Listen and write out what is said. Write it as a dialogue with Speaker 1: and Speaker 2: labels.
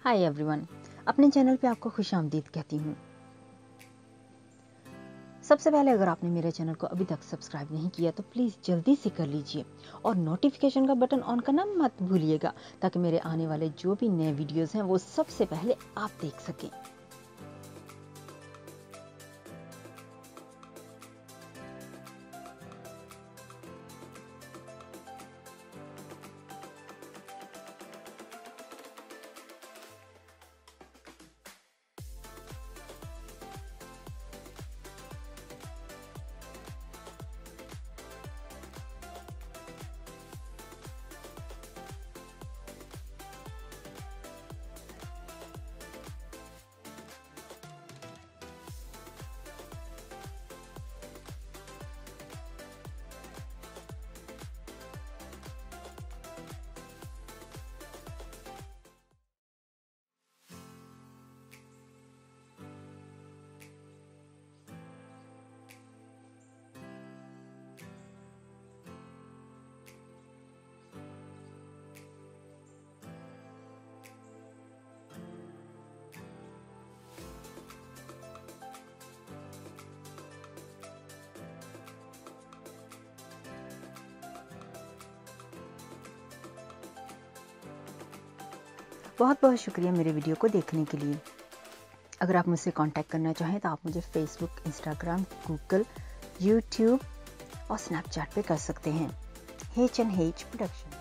Speaker 1: Hi everyone, अपने channel पे आपको खुशामदीद कहती हूँ। सबसे पहले अगर आपने मेरे चैनल को अभी तक सब्सक्राइब नहीं किया तो प्लीज़ जल्दी से कर लीजिए और नोटिफिकेशन का बटन ऑन करना मत भूलिएगा, ताकि मेरे आने वाले जो भी नए वीडियोस हैं वो सबसे पहले आप देख सकें। बहुत बहुत शुक्रिया मेरे वीडियो को देखने के लिए। अगर आप मुझसे कांटेक्ट करना चाहें तो आप मुझे फेसबुक, इंस्टाग्राम, गूगल, यूट्यूब और स्नैपचैट पे कर सकते हैं। H&H production.